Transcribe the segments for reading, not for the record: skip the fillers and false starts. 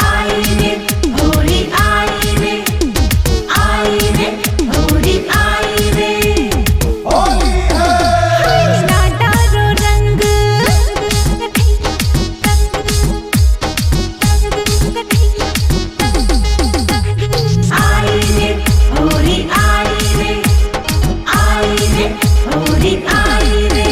आई रे होली आई रे, आई रे होली आई रे, होली है ना डालो रंग, आई रे होली आई रे, आई रे होली आई रे।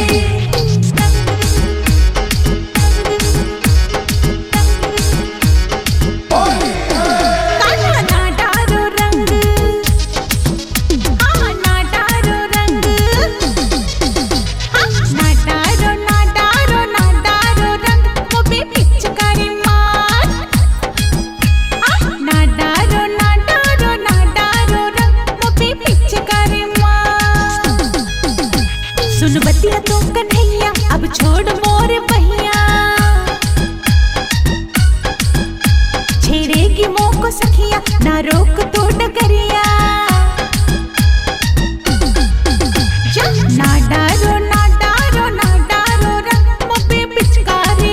सुन बतिया तो कन्हैया अब छोड़ मोरे बहिया, छेड़ेगी मोह को सखिया ना रोक तो डगरिया, ना डारो ना डारो ना डारो रंग मुझे पिचकारी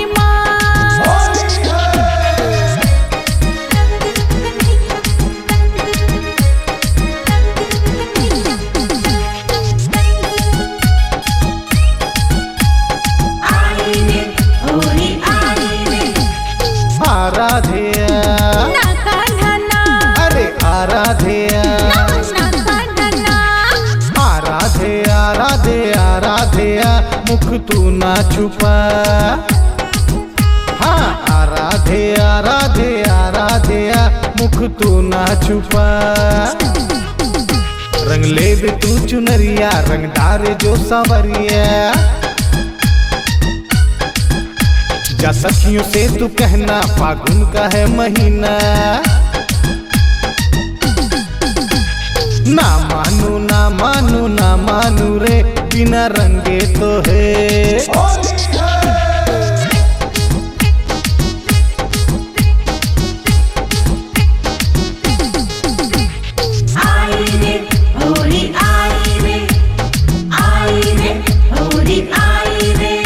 आराध्या ना कान्हा ना, अरे आराध्या आराध्या आराध्या आराध्या मुख तू ना छुपा, हाँ आराध्या आराध्या आराध्या मुख तू ना छुपा। रंग ले दे तू चुनरिया रंग डारे जो सांवरिया, जा सखियों से तू कहना फागुन का है महीना, ना मानू ना मानू ना मानू रे बिना रंगे तो है। आई रे होली आई रे, आई रे होली आई रे।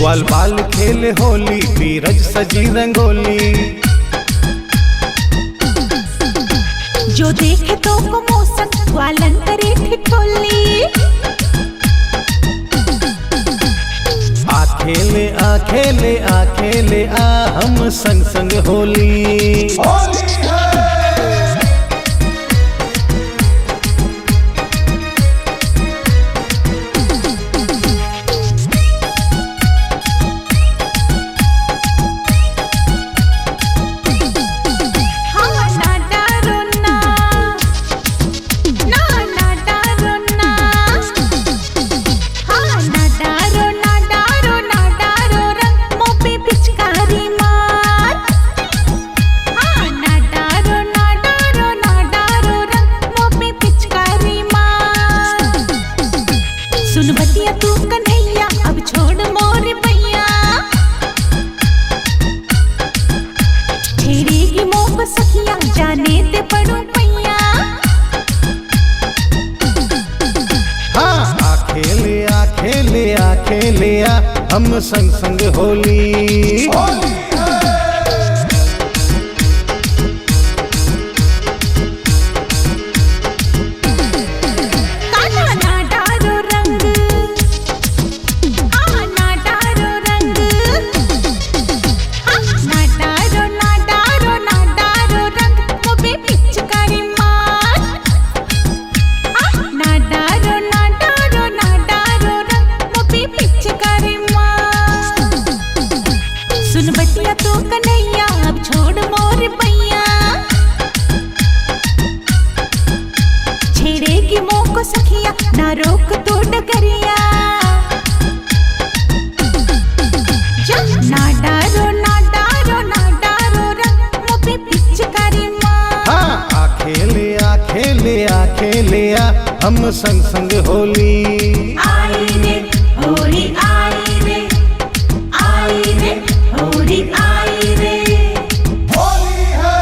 ग्वाल बाल खेले होली बीरज सजी रंगोली, जो देखे तो को मौसम ग्वालन करे ठिठोली, आ खेले आ खेले आ खेले आ हम संग संग होली। सुन बतिया तू कन्हैया अब छोड़ मोरे भैया, छेड़ेगी मोह को सखिया जाने ते पड़ो पैया, हाँ आ खेले आ हम संग संग होली। सुन बतिया हम संग संग होली। आई रे होली आई रे, आई रे होली आई रे। होली है।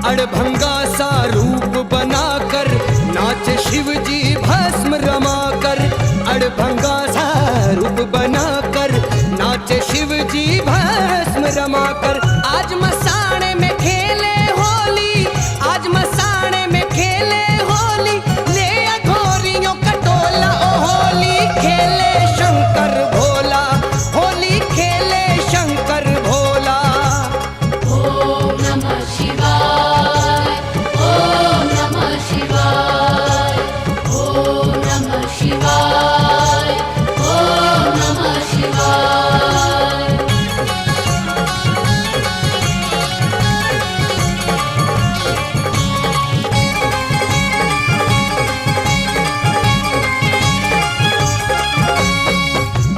अड़भंगा सा रूप बनाकर नाचे शिव जी भस्म रमाकर। अड़भंगा सा रूप बनाकर नाचे शिव जी भस्म रमाकर। आज मसाणे में खेले होली, आज मसाणे में खेले होली, ले अघोरियों का टोला। ओ होली खेले शंकर भोला, होली खेले शंकर भोला। ओम नमः शिवाय, ओम नमः शिवाय, ओम नमः शिवाय, ओम नमः शिवाय।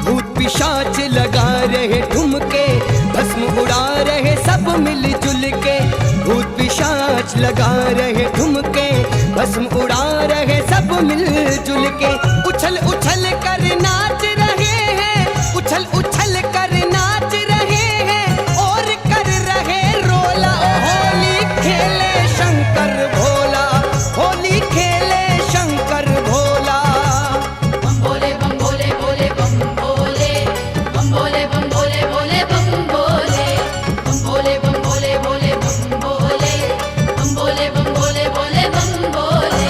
भूत पिशाच लगा रहे ठुमके, भस्म उड़ा रहे सब मिलजुल के। भूत पिशाच लगा रहे ठुमके, भस्म उड़ा रहे सब मिलजुल के। उछल उछल कर नाच रहे हैं, उछल उछल कर नाच रहे हैं, और कर रहे रोला। ओ होली खेले शंकर भोला, होली खेले शंकर भोला। बम बोले बोले बम बोले, बम बोले बोले बम बोले, बम बोले बोले बम बोले, बम बोले बोले बम बोले।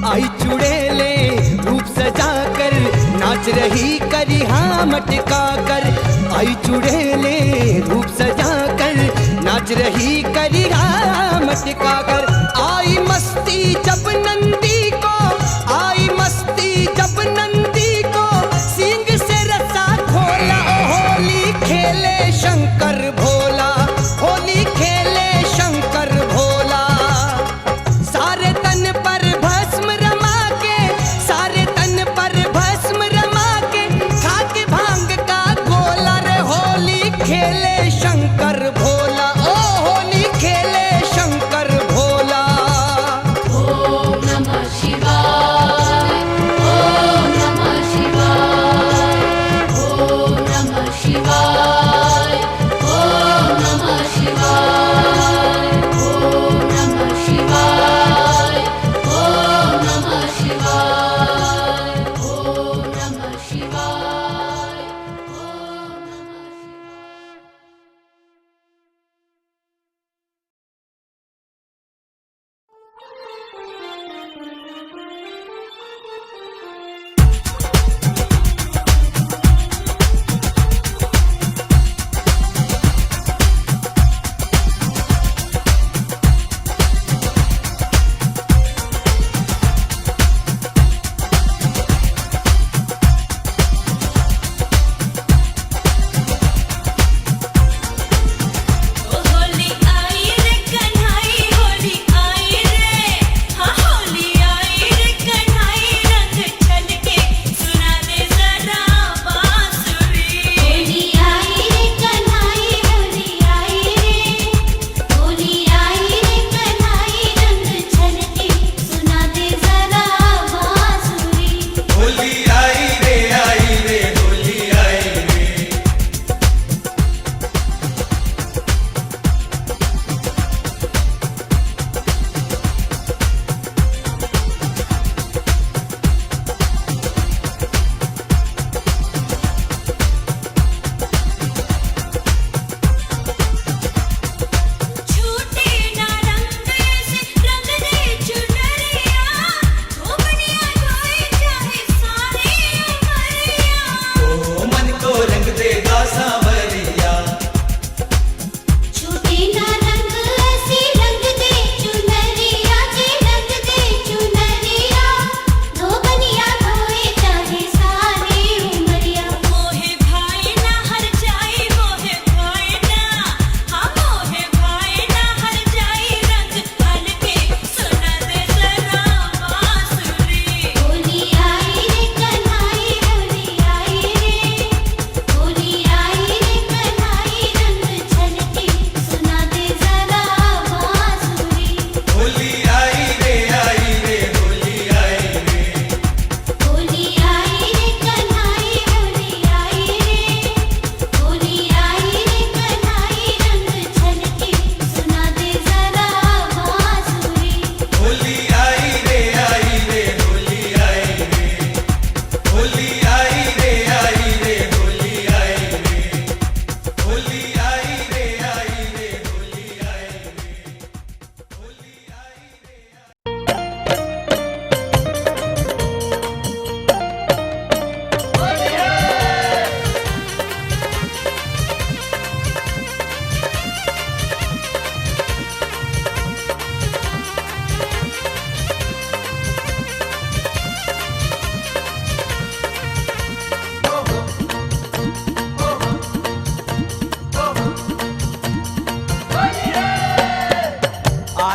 आई चुड़ैले रूप सजाकर नाच रही करिहा मटका कर। आई चुड़ैले रूप सजाकर नाच रही करिहा मटका कर। आई मस्ती जब नंदी को, आई मस्ती जब नंदी को, सींग से रसा खोला। ओ होली खेले शंकर भोला, होली खेले शंकर भोला। सारे तन पर भस्म रमा के, सारे तन पर भस्म रमा के, खाके भांग का गोला। रे होली खेले शंकर भोला, ओ होली खेले शंकर भोला। ओम नमः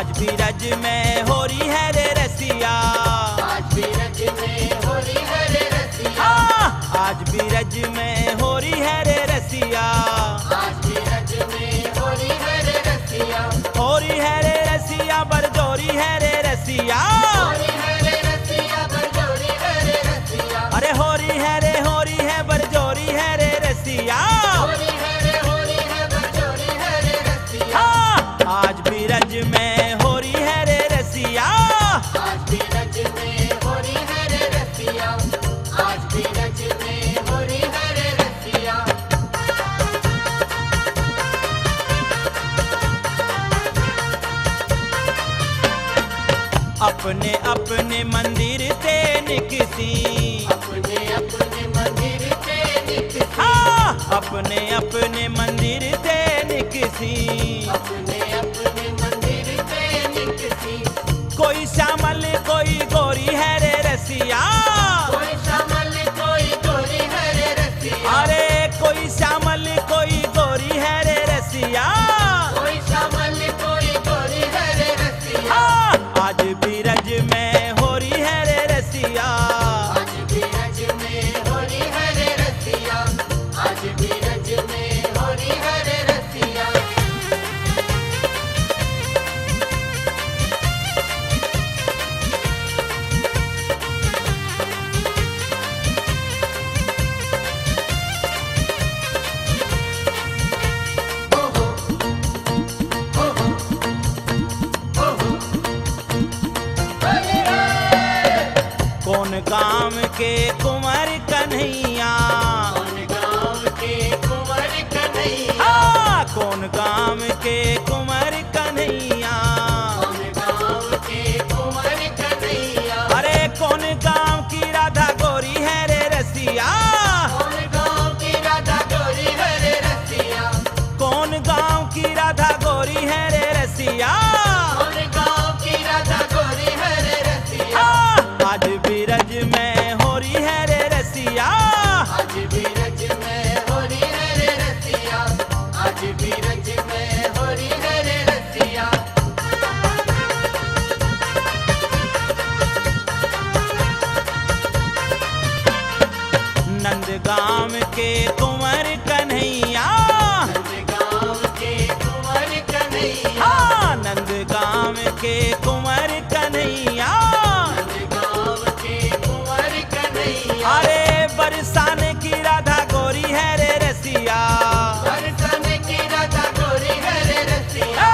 आज भी रज में हो रही है रे रसिया, आज भी रज में हो रही है रे रसिया, आज भी रज में हो रही है रे रसिया, आज भी रज में हो रही है रे रसिया, हो रही है रे रसिया, बरजोरी है रे रसिया, हो रही है रे रसिया, बरजोरी है रे रसिया, अरे हो रही है बरजोरी है रे रसिया, हो रही है बरजोरी है रे रसिया, आज भी रज में हो रही है रे रसिया, आज भी रज में हो रही है रे रसिया, आज भी रज में हो रही है रे रसिया। अपने अपने मंदिर ते निकसी, अपने अपने मंदिर से निकसी, अपने अपने मंदिर ते निकसी, अपने अपने मंदिर से निकसी, कोई श्यामल कोई गोरी है रे रसिया, कोई श्यामल कोई गोरी है रे रसिया, अरे कोई श्यामल कोई गोरी है रे रसिया, कोई श्यामल कोई गोरी है रे रसिया, आज भी रज में हो रही है रे रसिया, आज भी रज में हो रही है रे रसिया, आज भी रज में हो रही है रे रसिया। कौन गांव के कुंवर कन्हैया, कौन गाँव के कुंवर कन्हैया, कौन गांव के कुंवर कन्हैया, कौन गाँव के कुंवर कन्हैया, अरे कौन गांव की राधा गोरी है रे रसिया, कौन गाँव की राधा गोरी है रे रसिया, कौन गांव की राधा गोरी है रे रसिया, कौन गाँव की राधा गोरी है रे रसिया, आज भी रज में हो रही है रे रसिया, आज भी रज में हो रही है रे रसिया, आज भी रज में हो रही है रे रसिया। नंद गांव के कुंवर कन्हैया, गाँव के कुंवर कन्हैया, नंद गांव के कुंवर कन्हैया, गाँव के कुंवर कन्हैया, अरे बरसाने की राधा गोरी है रे रसिया, बरसाने की राधा गोरी है रे रसिया,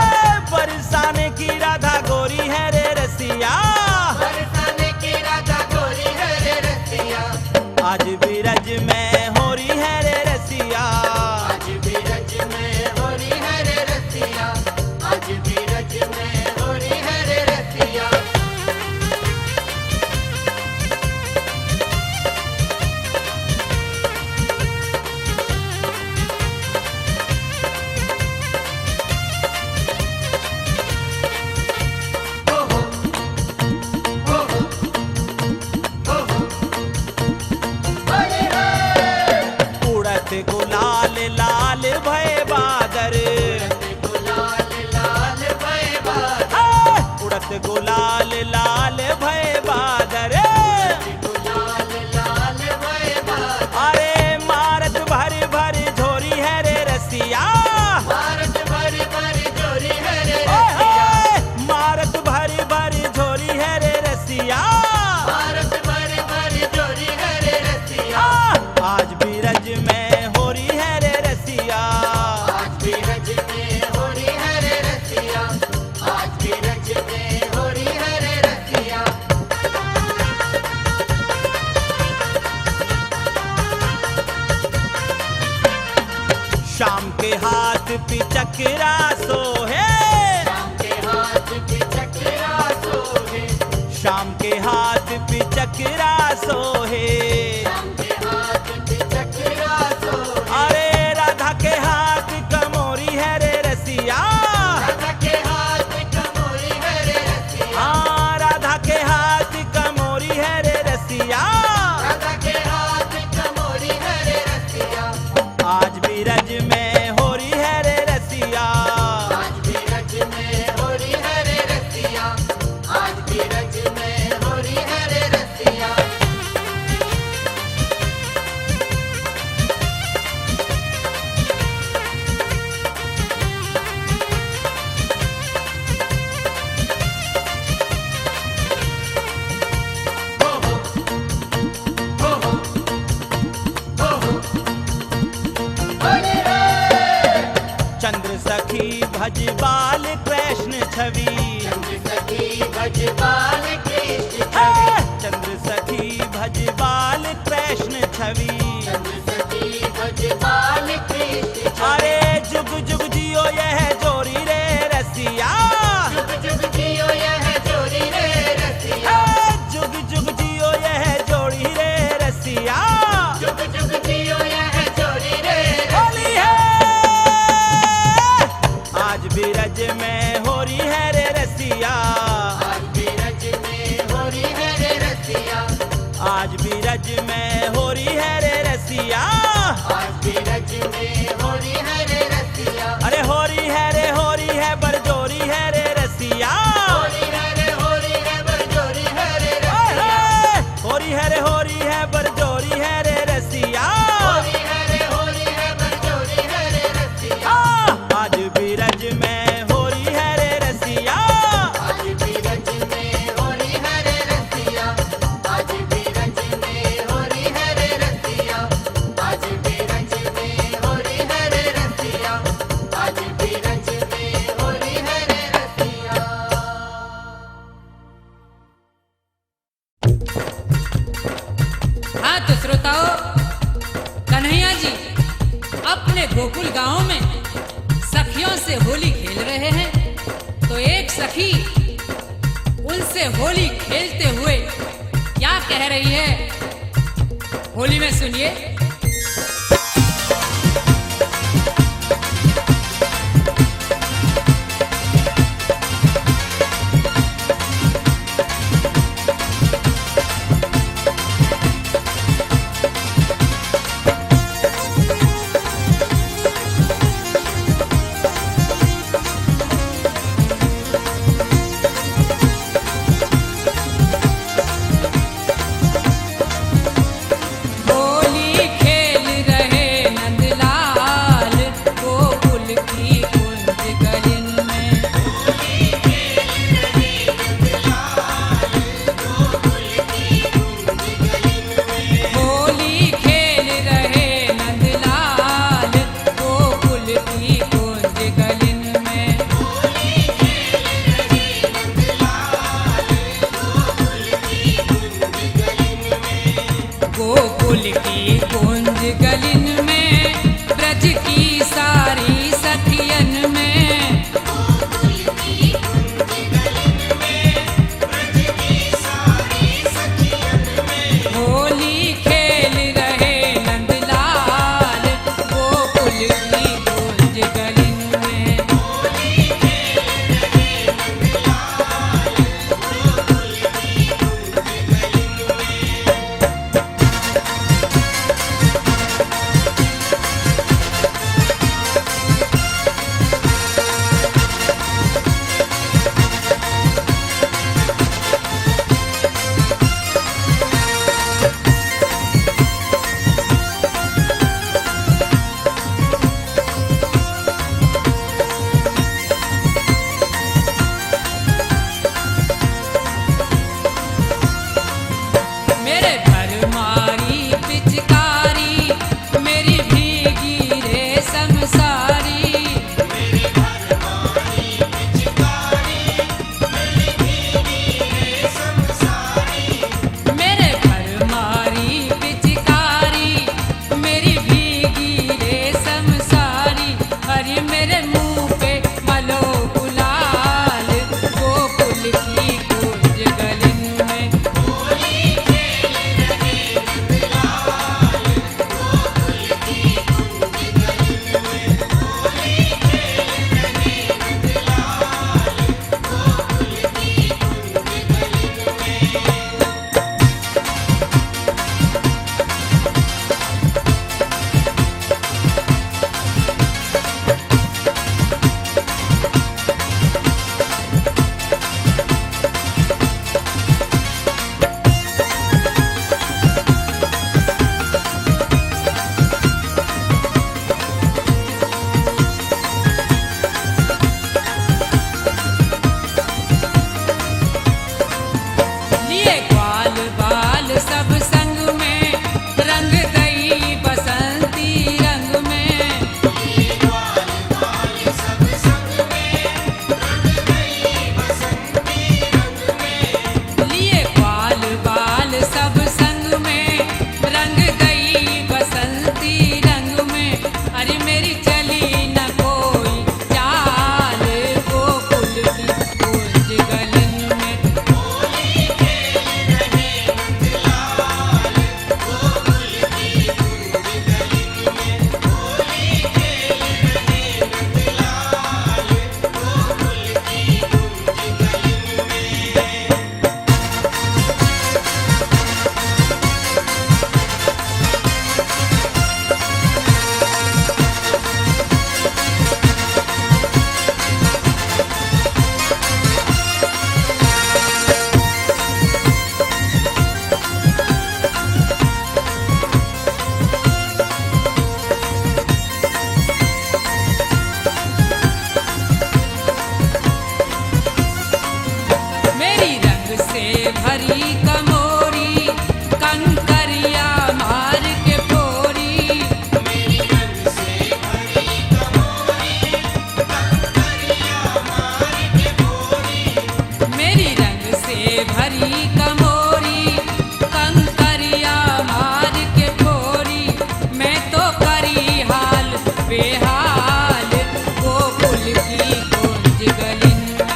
बरसाने की राधा गोरी है रे रसिया, बरसाने की राधा गोरी है रे रसिया, आज भी रज में हो रही है रे रसिया, आज भी रज में हो रही है रे रसिया, आज भी रज में हो रही है रे रसिया। उड़त गुलाल लाल भय बादर, गुलाल लाल भय बादल, उड़त गुलाल लाल भय बादर, गुलाल लाल भय बादल, अरे मारत भर भर झोरी है रे रसिया, भारत भरी भरी जोरी है रे ओए रसिया, होए, मारत भर भर झोरी है रे रसिया, भारत भरी भरी जोरी है रे रसिया, आज भी रज में हो रही है रे रसिया, आज भी रज में हो रही है रे रसिया, आज भी रज में हो रही है रे रसिया। शाम के हाथ पे चकरा सोहे, शाम के हाथ पे चकरा सोहे, शाम के हाथ पे चकरा सोहे, शाम के हाथ पे चकरा सोहे, अरे राधा के हाथ कमोरी है रे रसिया, राधा के हाथ कमोरी है रे रसिया, हाँ राधा के हाथ कमोरी है रे रसिया, राधा के हाथ कमोरी है रे रसिया, आज भी रज में हो रही है रे रसिया, आज भी रज में हो रही है रे रसिया। भज बाल कृष्ण छवि, चंद्र सखी भज बाल कृष्ण हे! छवि, चंद्र सखी भज बाल कृष्ण छवि। चंद्र सखी भज बाल कृष्ण छवि। अरे जुग जुग जियो यह जोरी रे रसिया, जुग जुग जियो यह जोड़ी रे रसिया, हे! जुग जुग जियो यह जोड़ी रे रसिया। जुग जुग जियो यह जोड़ी रे होली है आज भी रज में हो रही है रे रसिया, आज भी रज में हो रही है रे रसिया, आज भी रज में हो रही है रे रसिया। आज भी रज में हो रही है रे रसिया, अरे हो रही है बरजोरी है रे रसिया। हो रही है बरजोरी है रे ओए रसिया, होए! हो रही है बरजोरी है रे रसिया। हो रही है बरजोरी है रे रसिया, आज भी रज में हो रही है रे रसिया। आज भी रज में हो रही है रे रसिया, आज भी रज में हो रही है रे रसिया, आज भी रज में हो रही है रे रसिया, आज भी रज में हो रही है रे रसिया। हाँ तो श्रोताओं, कन्हैया जी अपने गोकुल गांव में सखियों से होली खेल रहे हैं, तो एक सखी उनसे होली खेलते हुए क्या कह रही है, होली में सुनिए। होली खेल रहे नंदलाल गोकुल की कुंज गलिन में, होली खेल रहे नंदलाल गोकुल की कुंज गलिन में। गोकुल की कुंज गलिन में ब्रज की सारी सखियन में, होली खेल रहे नंदलाल गोकुल की कुंज गलिन में। बेहाल गोकुल की कुंज गलिन में।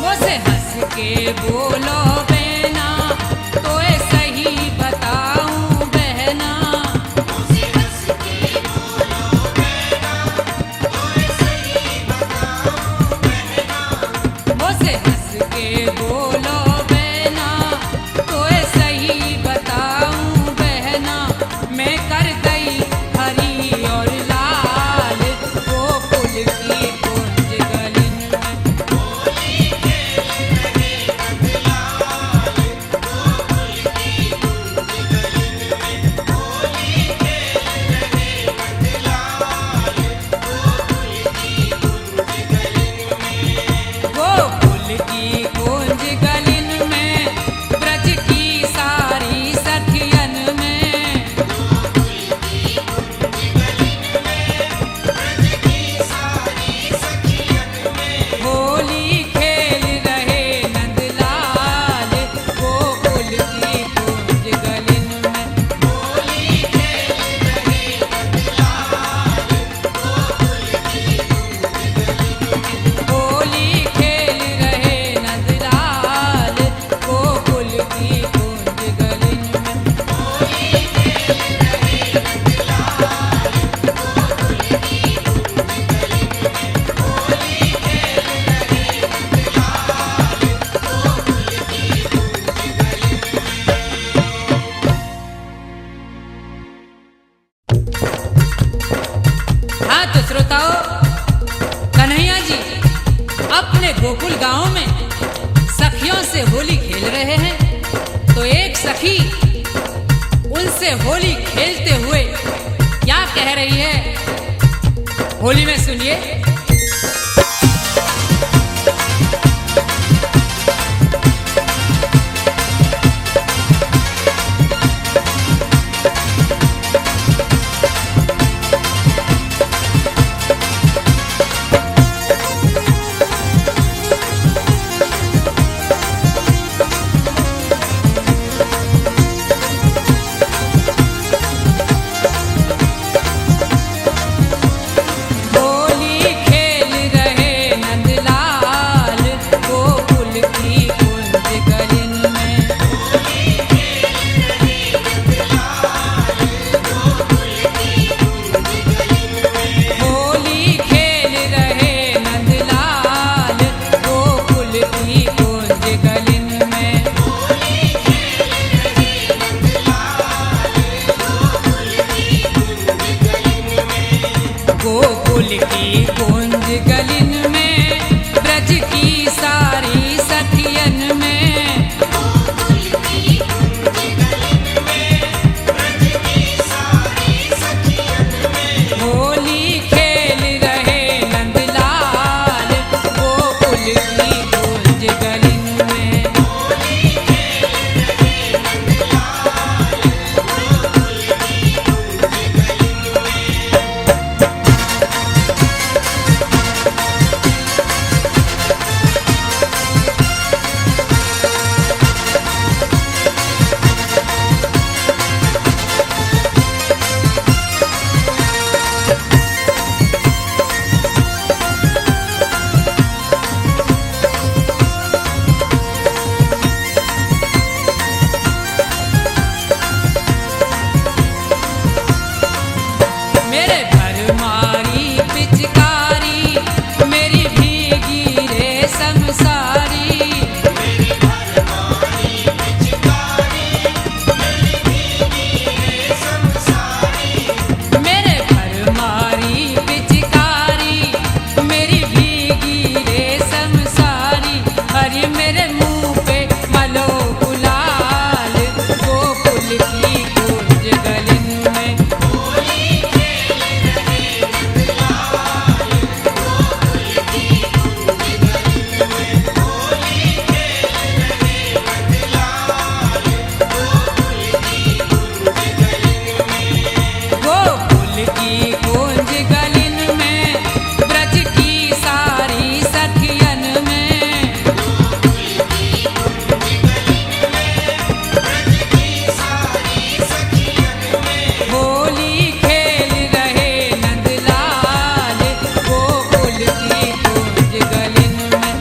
मुझसे हंस के बोलो बहना तो ये सही बताऊं बहना। मुझसे हंस के बोलो बहना तो ये सही बताऊं बहना। मुझसे हंस के बोलो बहना तो ये सही बताऊं बहना। मैं कर दई हरी और लाल गोकुल की कुंज गलिन में। गोकुल की कुंज गलिन में ब्रज की सारी सखियन में। होली खेल रहे नंदलाल गोकुल की कुंज गलिन में। होली खेल रहे नंदलाल गोकुल की कुंज गलिन में। हाँ तो श्रोताओं, कन्हैया जी अपने गोकुल गांव में सखियों से होली खेल रहे हैं। तो एक सखी उनसे होली खेलते हुए क्या कह रही है, होली में सुनिए। गोकुल की कुंज गलिन में ब्रज की सारी सखियन में। होली खेल रहे नंदलाल गोकुल की कुंज गलिन में। पिचकारी की गूंज गलिन में, ब्रज की सारी सखियन में। होली खेल रहे नंदलाल, गोकुल की गूंज गलिन में।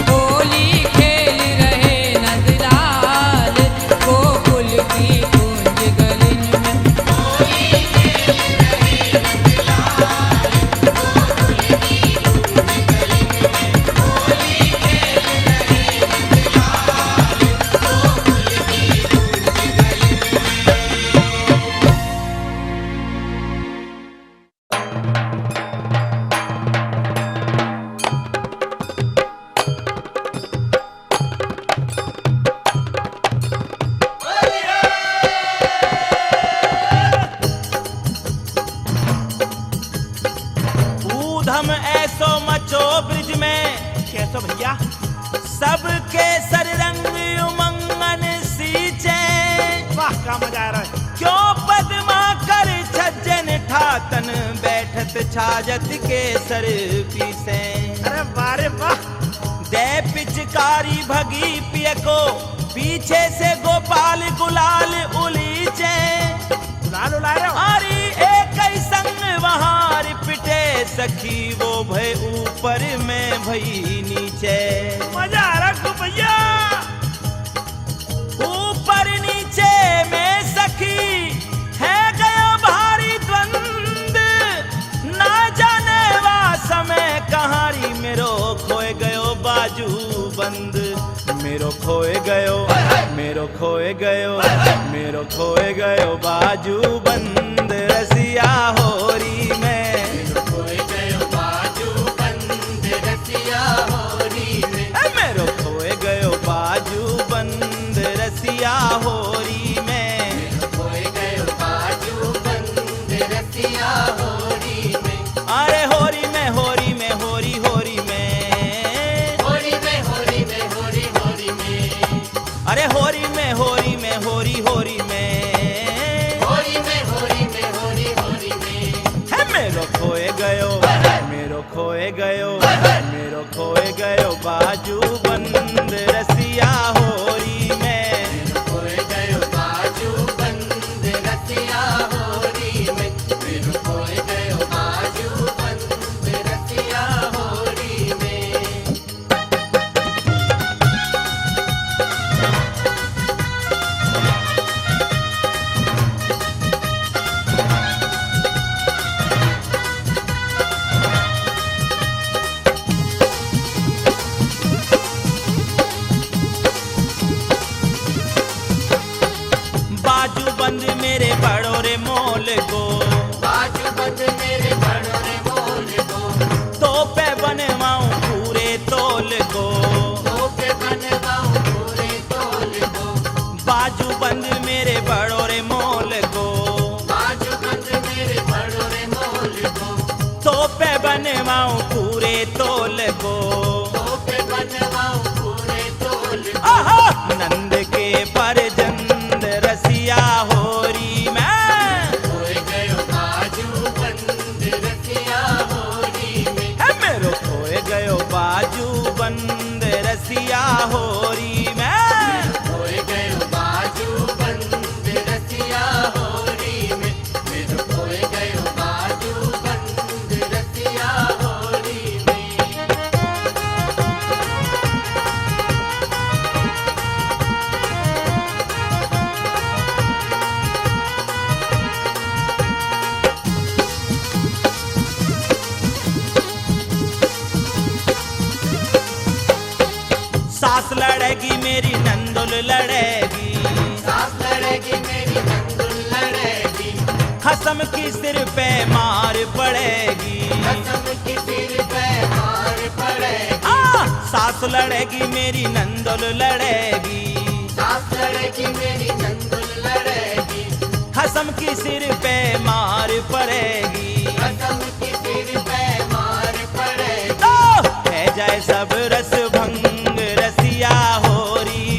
होली खेल रहे नंदलाल, गोकुल की गूंज गलिन में। ऊधम ऐसो मचो ब्रिज में, कैसो भैया? सबके सर रंग उमंगन सींचे। वाह क्या मजा आ रहा है। क्यों पद्मा कर छज्जन ठातन, बैठत छाजत के सर पीसे। अरे वारे वाह। दे पिचकारी भगी पिय को, पीछे से गोपाल गुलाल उलीचे। गुलाल उला रहे हो? अरे एक ही संग वहां रिपटे सखी, वो भय ऊपर में भई नीचे। मजा आ रहा भैया। ऊपर नीचे में सखी है गया भारी द्वंद, ना जाने वा समय कहारी, मेरो खोए गयो बाजू बंद। मेरो खोए गयो, मेरो खोए गयो, मेरो खोए गयो बाजू बंद, रसिया होरी में। मेरो खोए गयो बाजू बंद, रसिया होरी में। मेरो खोए गयो बाजू बंद, रसिया होरी में। मेरो खोए गयो बाजू बंद, रसिया होरी में। अरे होरी में, होरी में, होरी होरी में। होरी में, होरी में, होरी होरी में। अरे होरी में, होरी में, होरी होरी में। होरी में, होरी में, होरी होरी में। है मेरो खोए गयो, मेरो खोए गयो, मेरो खोए गयो बाजू बंद, रसिया होरी में। मेरो खोए गयो बाजू बंद, रसिया होरी में। मेरो खोए गयो बाजू बंद, रसिया होरी में। बाजू बंद मेरे बड़ो रे मोल को, बाजू बंद मेरे बड़ों ने मोल को। तो पे बनवाऊं पूरे तोल को। तोपे बनवाऊं पूरे तोल को। बाजू बंद मेरे बड़ो रे मोल को, बाजू बंद मेरे बड़ों ने मोल को। तो पे बनवाऊं पूरे तोल को। तोपे बनवाऊं पूरे तोल को। आहा! नंद के परजंद रसिया होरी में। खोए गयो बाजू बंद, रसिया होरी में। है मेरो खोए गयो बाजू बंद, रसिया होरी में। खोए गयो बाजू बंद, रसिया होरी में। मेरो खोए गयो बाजू बंद, रसिया होरी में। सास लड़ेगी मेरी नंदुल लड़ेगी, सास लड़ेगी मेरी नंदुल लड़ेगी। खसम की सिर पे मार पड़ेगी। कसम की सिर पे मार पड़ेगी। सास लड़ेगी मेरी नंदुल लड़ेगी। सास लड़ेगी मेरी नंदुल लड़ेगी। खसम की सिर पे मार पड़ेगी। कसम की सिर पे मार पड़ेगी। तो है जाए सब रस भंग, रसिया होरी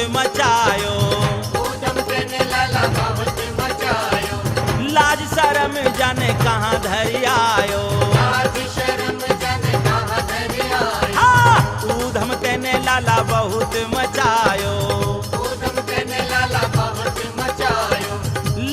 मचायो, ऊधम तेने लाला बहुत मचायो, लाज शरम जाने कहाँ धरि आयो। लाज शर्म जाने कहाँ धरि आयो, हाँ, ऊधम तेने लाला बहुत मचायो, ऊधम तेने लाला बहुत मचायो,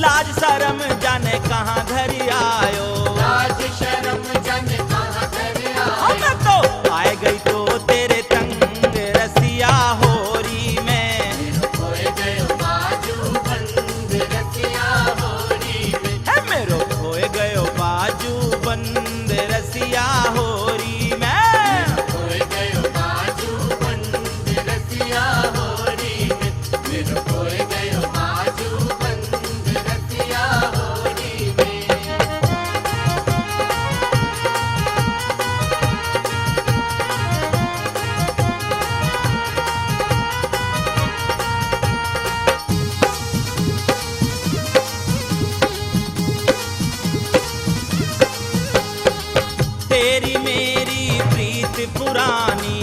लाज शरम जाने कहाँ धरि आयो। लाज शर्म जाने कहाँ धरि आयो। हमें तो आए गई तो तेरे तंग रसिया होरी में, खोए गयो बाजू बंद रसिया होरी में, है मेरो खोए गयो बाजू बंद रसिया होरी में। खोए गयो बाजू बंद रसिया होरी में, मेरो खोए गयो बाजू बंद रसिया होरी में। तेरी मेरी प्रीत पुरानी,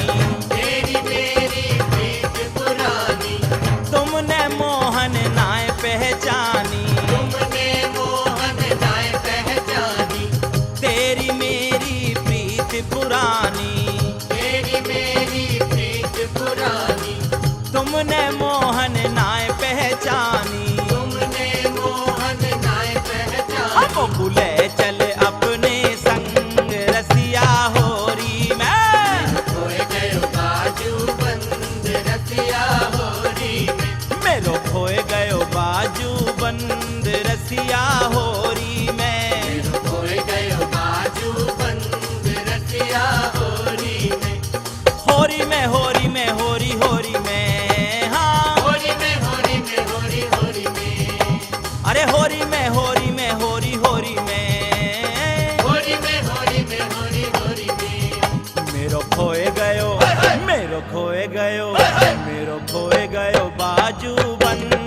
तेरी मेरी प्रीत पुरानी, तुमने मोहन नाय पहचानी। तुमने मोहन नाय पहचानी, तेरी मेरी प्रीत पुरानी, तेरी मेरी प्रीत पुरानी, तुमने मोहन नाय पहचानी। तुमने मोहन नाय पहचानी। हम बुले चल अपने संग रसिया होरी में, खोए गयो बाजू बंद रसिया होरी में, मेरो खोए गयो बाजू बंद रसिया होरी में। खोए गयो बाजू बंद रसिया होरी में, होरी में होरी में होरी होरी में, हाँ होरी में होरी में होरी होरी में, अरे होरी में होरी में होरी होरी में। होरी में होरी में होरी होरी में, मेरो खोए गयो, मेरो खोए गयो, मेरो खोए गयो बाजू बंद